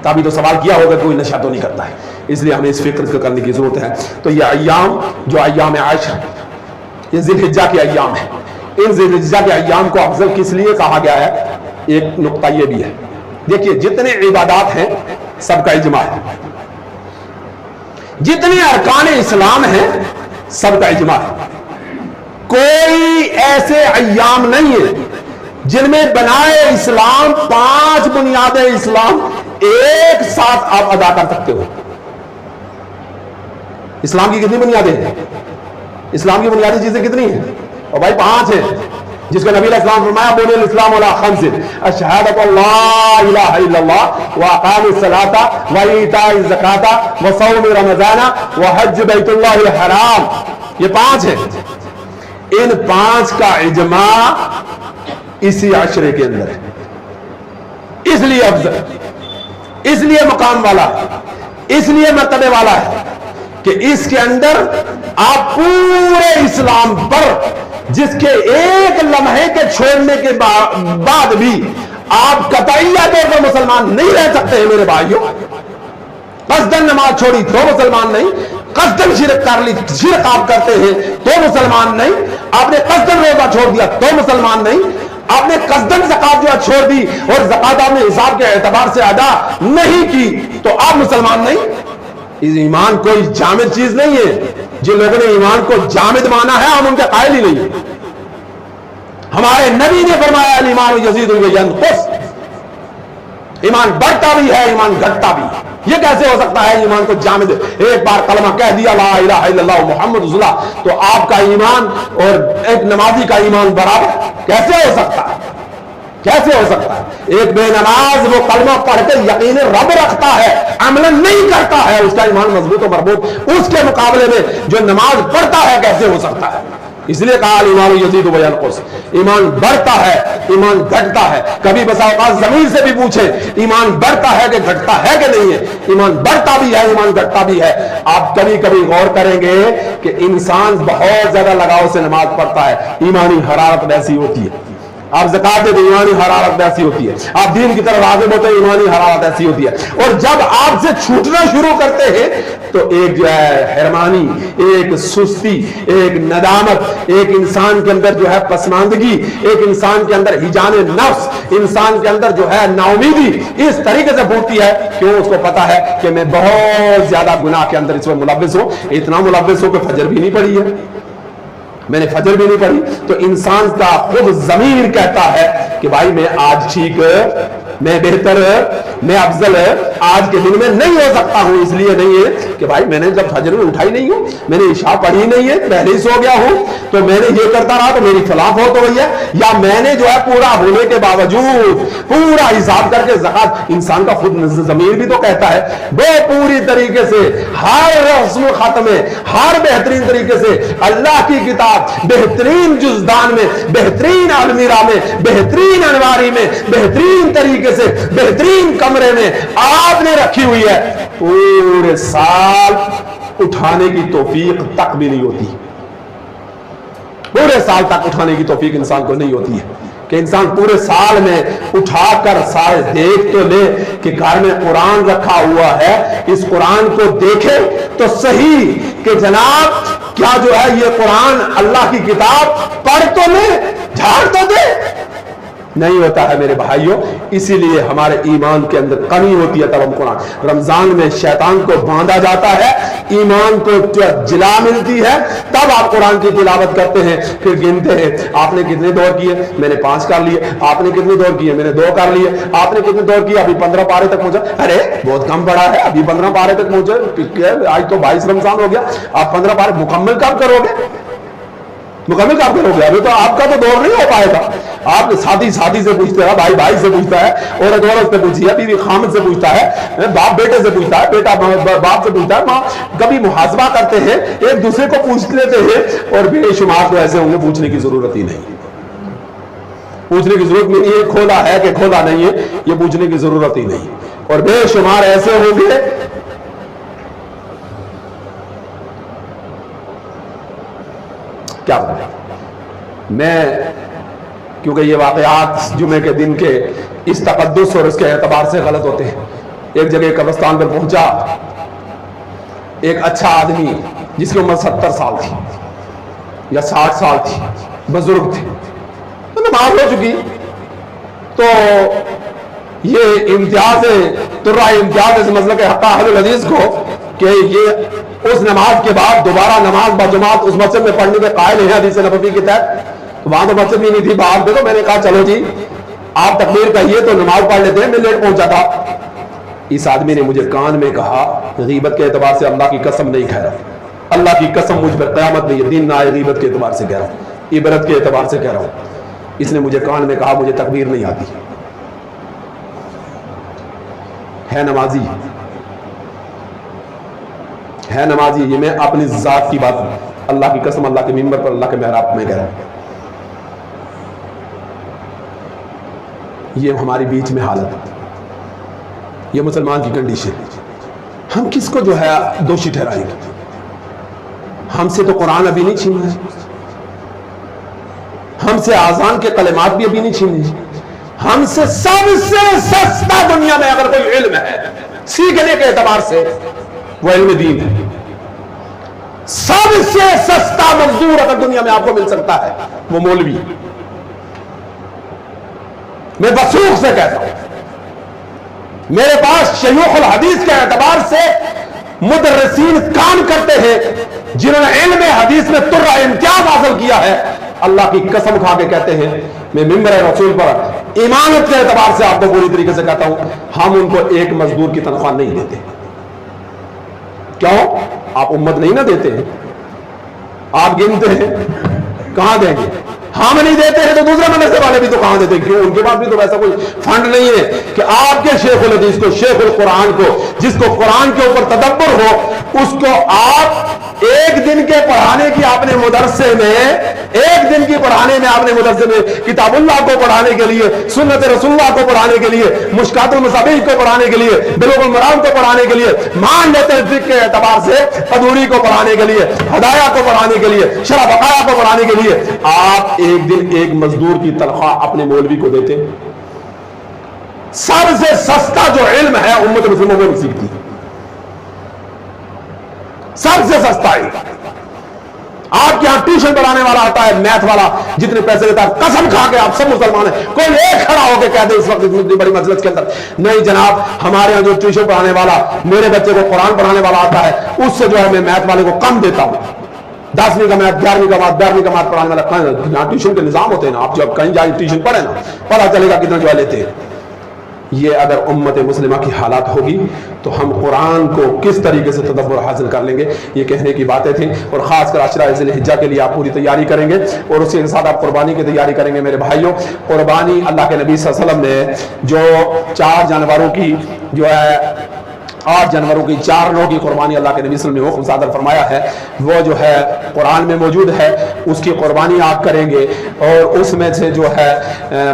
تبھی تو سوال کیا ہوگا کوئی نشہ تو نہیں کرتا ہے. اس لیے ہمیں اس فکر کو کرنے کی ضرورت ہے. تو یہ ایام جو ایام عاشر, یہ ذی الحجہ کے ایام ہیں, ان ذی الحجہ کے ایام کو افضل کس لیے کہا گیا ہے؟ ایک نقطہ یہ بھی ہے, دیکھیے جتنے عبادات ہیں سب کا اجماع ہے, جتنے ارکان اسلام ہیں سب کا اجماع ہے. کوئی ایسے ایام نہیں ہے جن میں بنائے اسلام 5 بنیاد اسلام ایک ساتھ آپ ادا کر سکتے ہو. اسلام کی کتنی بنیادیں ہیں؟ اسلام کی بنیادی چیزیں کتنی ہیں؟ اور بھائی 5 ہیں, جس کو نبی علیہ السلام فرمایا بنی الاسلام علی 5, الشہادۃ لا الہ الا اللہ واقام الصلاۃ وایتاء الزکاۃ وصوم رمضان وحج بیت اللہ الحرام. یہ 5 ہیں. ان 5 کا اجماع اسی عشرے کے اندر ہے, اس لیے افضل, اس لیے مقام والا ہے, اس لیے مرتبے والا ہے کہ اس کے اندر آپ پورے اسلام پر جس کے ایک لمحے کے چھوڑنے کے بعد بھی آپ قطعیہ طور پر مسلمان نہیں رہ سکتے ہیں میرے بھائیوں. قصدن نماز چھوڑی تو مسلمان نہیں, قصدن شرک کر لی, شرک آپ کرتے ہیں تو مسلمان نہیں, آپ نے قصدن روزہ چھوڑ دیا تو مسلمان نہیں, آپ نے قصدن زکات جو ہے چھوڑ دی اور زکات آپ نے حساب کے اعتبار سے ادا نہیں کی تو آپ مسلمان نہیں. ایمان کوئی جامد چیز نہیں ہے. جن لوگوں نے ایمان کو جامد مانا ہے ہم ان کے قائل ہی نہیں ہیں. ہمارے نبی نے فرمایا ایمان یزید و ینقص, ایمان بڑھتا بھی ہے ایمان گھٹتا بھی. یہ کیسے ہو سکتا ہے ایمان کو جامد, ایک بار کلمہ کہہ دیا لا الہ الا اللہ محمد رسول اللہ تو آپ کا ایمان اور ایک نمازی کا ایمان برابر کیسے ہو سکتا ہے؟ کیسے ہو سکتا ہے؟ ایک بے نماز وہ کلمہ پڑھ کے یقین رب رکھتا ہے, عمل نہیں کرتا ہے, اس کا ایمان مضبوط و مربوط, اس کے مقابلے میں جو نماز پڑھتا ہے کیسے ہو سکتا ہے؟ اس لیے کہا ایمان یزید و ینقص, ایمان بڑھتا ہے ایمان گھٹتا ہے. کبھی بسا اوقات ضمیر سے بھی پوچھے ایمان بڑھتا ہے کہ گھٹتا ہے کہ نہیں ہے؟ ایمان بڑھتا بھی ہے ایمان گھٹتا بھی ہے. آپ کبھی کبھی غور کریں گے کہ انسان بہت زیادہ لگاؤ سے نماز پڑھتا ہے, ایمانی حرارت ویسی ہوتی ہے. آپ زکات دے تو ایمانی حرارت ایسی ہوتی ہے, آپ دین کی طرف راغب ہوتے ہیں ایمانی حرارت ایسی ہوتی ہے. اور جب آپ سے چھوٹنا شروع کرتے ہیں تو ایک جو ہے حرمانی, ایک سستی, ایک ندامت, ایک انسان کے اندر جو ہے پسماندگی, ایک انسان کے اندر ہجان نفس, انسان کے اندر جو ہے ناامیدی اس طریقے سے پھوٹتی ہے. کیوں؟ اس کو پتا ہے کہ میں بہت زیادہ گناہ کے اندر اس میں ملوث ہوں, اتنا ملوث ہوں کہ فجر بھی نہیں پڑھی ہے, میں نے فجر بھی نہیں پڑھی. تو انسان کا خود ضمیر کہتا ہے کہ بھائی میں آج ٹھیک, میں بہتر, میں افضل آج کے دن میں نہیں ہو سکتا ہوں. اس لیے نہیں ہے کہ بھائی میں نے جب فجر میں اٹھا ہی نہیں ہوں, میں نے عشاء پڑھی نہیں ہے, پہلے ہی سو گیا ہوں, تو میں نے یہ کرتا رہا تو میری فلاں فوت ہو گئی ہے, یا میں نے جو ہے پورا ہونے کے باوجود پورا حساب کر کے زکات. انسان کا خود ضمیر بھی تو کہتا ہے وہ پوری طریقے سے ہر رسم و ختم میں, ہر بہترین طریقے سے اللہ کی کتاب بہترین جزدان میں, بہترین المیرا میں, بہترین انواری میں, بہترین طریقے سے بہترین کمرے میں آپ نے رکھی ہوئی ہے. پورے سال اٹھانے کی توفیق تک بھی نہیں ہوتی, پورے سال تک اٹھانے کی توفیق انسان کو نہیں ہوتی ہے کہ انسان پورے سال میں اٹھا کر سارے دیکھ تو لے کہ گھر میں قرآن رکھا ہوا ہے, اس قرآن کو دیکھے تو صحیح کہ جناب کیا جو ہے یہ قرآن اللہ کی کتاب پڑھ تو لے, جھاڑ تو دے, نہیں ہوتا ہے میرے بھائیوں. اسی لیے ہمارے ایمان کے اندر کمی ہوتی ہے. تب ہم قرآن رمضان میں شیطان کو باندھا جاتا ہے, ایمان کو جلا ملتی ہے, تب آپ قرآن کی تلاوت کرتے ہیں. پھر گنتے ہیں آپ نے کتنے دور کیے, میں نے 5 کر لیے. آپ نے کتنے دور کیے, میں نے 2 کر لیے. آپ نے کتنے دور کیے, ابھی 15 پارے تک پہنچا. ارے بہت کم پڑا ہے, ابھی 15 پارے تک پہنچے, آج تو 22 رمضان ہو گیا. آپ 15 پارے مکمل کب کرو گے, مکمل کب کرو گے؟ ابھی تو آپ کا تو دور نہیں ہو پائے گا. آپ ساتھی سے پوچھتے ہیں, بھائی بھائی سے پوچھتا ہے, عورت عورت سے پوچھتی ہے, بیوی خامد سے پوچھتا ہے, باپ بیٹے سے پوچھتا ہے, بیٹا باپ سے پوچھتا ہے, ماں. کبھی محاسبہ کرتے ہیں, ایک دوسرے کو پوچھ لیتے ہیں. اور بے شمار تو ایسے ہوں گے پوچھنے کی ضرورت ہی نہیں, پوچھنے کی ضرورت نہیں ہے. کھولا ہے کہ کھولا نہیں ہے, یہ پوچھنے کی ضرورت ہی نہیں. اور بے شمار ایسے ہوں گے کیا بتائیں. میں کیونکہ یہ واقعات جمعے کے دن کے اس تقدس اور اس کے اعتبار سے غلط ہوتے ہیں. ایک جگہ قبرستان پر پہنچا, ایک اچھا آدمی جس کی عمر 70 سال تھی یا 60 سال تھی, بزرگ تھے, تو نماز ہو چکی. تو یہ امتیاز اس مسلک حق اہل الحدیث کو کہ یہ اس نماز کے بعد دوبارہ نماز بجماعت اس مسجد میں پڑھنے کے قائل ہیں حدیث نبوی کے تحت. وہاں تو مسجد بھی نہیں تھی, باہر دیکھو. میں نے کہا چلو جی آپ تکبیر کہیے تو نماز پڑھ لیتے ہیں, میں لیٹ پہنچا تھا. اس آدمی نے مجھے کان میں کہا, غیبت کے اعتبار سے اللہ کی قسم نہیں کہہ رہا, اللہ کی قسم مجھ پر قیامت نہیں ہے, دین نہ آئے, غیبت کے اعتبار سے کہہ رہا ہوں, عبرت کے اعتبار سے کہہ رہا ہوں. اس نے مجھے کان میں کہا مجھے تکبیر نہیں آتی. ہے نمازی, ہے نمازی. یہ میں اپنی ذات کی بات, اللہ کی قسم, اللہ کے منبر پر, اللہ کے محراب میں کہہ رہا ہوں. یہ ہماری بیچ میں حالت, یہ مسلمان کی کنڈیشن. ہم کس کو جو ہے دوشی ٹھہرائیں گے؟ ہم سے تو قرآن ابھی نہیں چھینا ہے, ہم سے آذان کے کلمات بھی ابھی نہیں چھینے. ہم سے سب سے سستا دنیا میں اگر کوئی علم ہے سیکھنے کے اعتبار سے, وہ علم دین ہے. سب سے سستا مزدور اگر دنیا میں آپ کو مل سکتا ہے وہ مولوی. میں وثوق سے کہتا ہوں, میرے پاس شیوخ الحدیث کے اعتبار سے مدرسین کام کرتے ہیں جنہوں نے علم حدیث میں ترہ امتیاز حاصل کیا ہے. اللہ کی قسم کھا کے کہتے ہیں, میں ممبر رسول پر ایمانت کے اعتبار سے آپ کو پوری طریقے سے کہتا ہوں, ہم ان کو ایک مزدور کی تنخواہ نہیں دیتے. کیوں؟ آپ امت نہیں نہ دیتے ہیں, آپ گنتے ہیں, کہاں دیں گے؟ ہم نہیں دیتے ہیں تو دوسرے مدرسے والے بھی تو کہاں دیتے ہیں؟ کیوں؟ ان کے پاس بھی تو ویسا کوئی فنڈ نہیں ہے کہ آپ کے شیخ الحدیث کو, شیخ القرآن کو, جس کو قرآن کے اوپر تدبر ہو, اس کو آپ ایک دن کے پڑھانے کی اپنے مدرسے میں, ایک دن کی پڑھانے میں اپنے مدرسے میں کتاب اللہ کو پڑھانے کے لیے, سنت رسول اللہ کو پڑھانے کے لیے, مشکات المصابیح کو پڑھانے کے لیے, بلوغ المرام کو پڑھانے کے لیے, مان لیتے ہیں فقہ کے اعتبار سے قدوری کو پڑھانے کے لیے, ہدایہ کو پڑھانے کے لیے, شرح بقایا کو پڑھانے کے لیے, آپ ایک دن ایک مزدور کی تنخواہ اپنے مولوی کو دیتے. سب سے سستا جو علم ہے امت مسلموں کو سیکھتی, سب سے سستا علم. آپ کے یہاں ٹیوشن پڑھانے والا آتا ہے, میتھ والا, جتنے پیسے دیتا ہے, قسم کھا کے آپ سب مسلمان ہیں, کوئی ایک کھڑا ہو کے کہہ دے اس وقت اتنی بڑی مجلس کے اندر, نہیں جناب ہمارے یہاں جو ٹیوشن پڑھانے والا میرے بچے کو قرآن پڑھانے والا آتا ہے, اس سے جو ہے میں میتھ والے کو کم دیتا ہوں. 10ویں کا میتھ, 11ویں کا میتھ, 12ویں کا میتھ پڑھانے والا. یہاں ٹیوشن کے نظام ہوتے ہیں نا, آپ جب کہیں جائیں ٹیوشن پڑھیں نا, پتہ چلے گا کتنا جو ہے لیتے ہیں. یہ اگر امت مسلمہ کی حالات ہوگی تو ہم قرآن کو کس طریقے سے تدبر حاصل کر لیں گے. یہ کہنے کی باتیں تھیں. اور خاص کر عشرہ ذی الحجہ کے لیے آپ پوری تیاری کریں گے, اور اس کے ساتھ آپ قربانی کی تیاری کریں گے. میرے بھائیوں, قربانی اللہ کے نبی صلی اللہ علیہ وسلم نے جو 4 جانوروں کی جو ہے 8 جانوروں کی 4 نوع کی قربانی اللہ کے نبی صلی اللہ علیہ وسلم نے صادر فرمایا ہے, وہ جو ہے قرآن میں موجود ہے. اس کی قربانی آپ کریں گے, اور اس میں سے جو ہے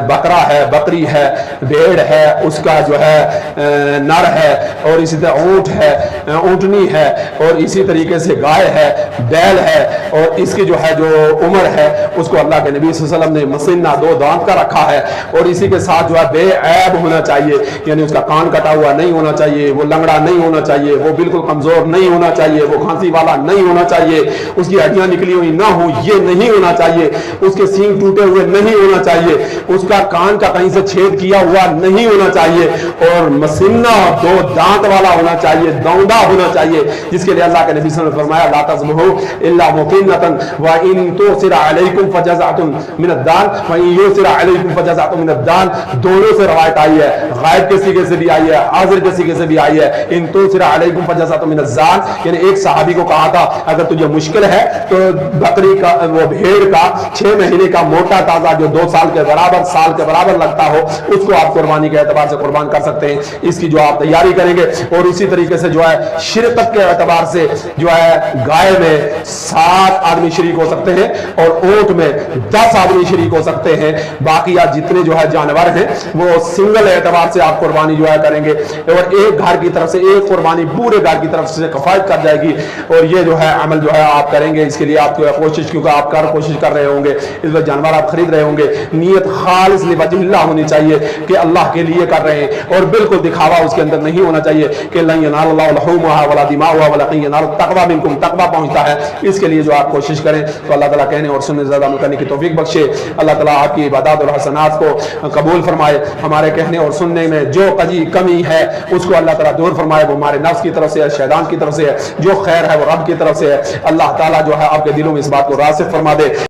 بکرا ہے, بکری ہے, بھیڑ ہے, اس کا جو ہے نر ہے, اور اسی طرح اونٹ ہے, اونٹنی ہے, اور اسی طریقے سے گائے ہے, بیل ہے, اور اس کی جو ہے جو عمر ہے اس کو اللہ کے نبی صلی اللہ علیہ وسلم نے مسنہ 2 دانت کا رکھا ہے. اور اسی کے ساتھ جو ہے بے عیب ہونا چاہیے, یعنی اس کا کان کٹا ہوا نہیں ہونا چاہیے, وہ لنگڑا نہیں ہونا چاہیے، وہ بالکل کمزور نہیں ہونا چاہیے، وہ کھانسی والا نہیں ہونا چاہیے، اس کی ہڈیاں نکلی ہوئی نہ ہو، یہ نہیں ہونا چاہیے، اس کے سینگ ٹوٹے ہوئے نہیں ہونا چاہیے، اس کا کان کا کہیں سے چھید کیا ہوا نہیں ہونا چاہیے، اور مسنہ 2 دانت والا ہونا چاہیے، دوندا ہونا چاہیے، جس کے لیے اللہ کے نبی صلی اللہ علیہ وسلم نے فرمایا لا تذبحوا الا مقنة وان تؤثر عليكم فجزعة من الدان وان يؤثر عليكم فجزعة من الدان، دونوں سے روایت آئی ہے، غائب کے سیغے سے بھی آئی ہے، حاضر کے سیغے سے بھی آئی ہے، ان تؤثر عليكم فجزعة من الزان، یعنی ایک صحابی کو کہا تھا اگر تجھے مشکل ہے تو بکری کا وہ بھیڑ کا 6 مہینے کا موٹا تازہ جو 2 سال کے برابر سال کے برابر لگتا ہو اس کو آپ قربانی کے اعتبار سے قربان کر سکتے ہیں، اس کی جو آپ تیاری کریں گے۔ اور اسی طریقے سے جو ہے شرکت کے اعتبار سے جو ہے گائے میں 7 آدمی شریک ہو سکتے ہیں اور اونٹ میں 10 آدمی شریک ہو سکتے ہیں، باقی جتنے جو ہے جانور ہیں وہ سنگل اعتبار سے آپ قربانی جو ہے کریں گے، اور ایک گھر کی طرف سے ایک قربانی پورے گھر کی طرف سے کفایت کر جائے گی، اور یہ جو ہے عمل جو ہے آپ کریں گے۔ اس کے لیے آپ کو کوشش، کیونکہ آپ کوشش کر رہے ہوں گے، اس وقت جانور آپ خرید رہے ہوں گے، نیت خالص لوجہ اللہ ہونی چاہیے کہ اللہ کے لیے کر رہے ہیں، اور بالکل دکھاوا اس کے اندر نہیں ہونا چاہیے کہ لن ینال اللہ لحومها ولا دماؤها ولکن ینال التقوی منکم، تقوی پہنچتا ہے، اس کے لیے جو آپ کوشش کریں تو اللہ تعالیٰ کہنے اور سننے زیادہ عمل کرنے کی توفیق بخشے۔ اللہ تعالیٰ آپ کی عبادات اور حسنات کو قبول فرمائے، ہمارے کہنے اور سننے میں جو کمی ہے اس کو اللہ تعالیٰ دور فرمائے، وہ ہمارے نفس کی طرف سے ہے، شیطان کی طرف سے ہے، جو خیر ہے وہ رب کی طرف سے ہے۔ اللہ تعالیٰ جو ہے آپ کے دلوں میں اس بات کو راسخ فرما دے۔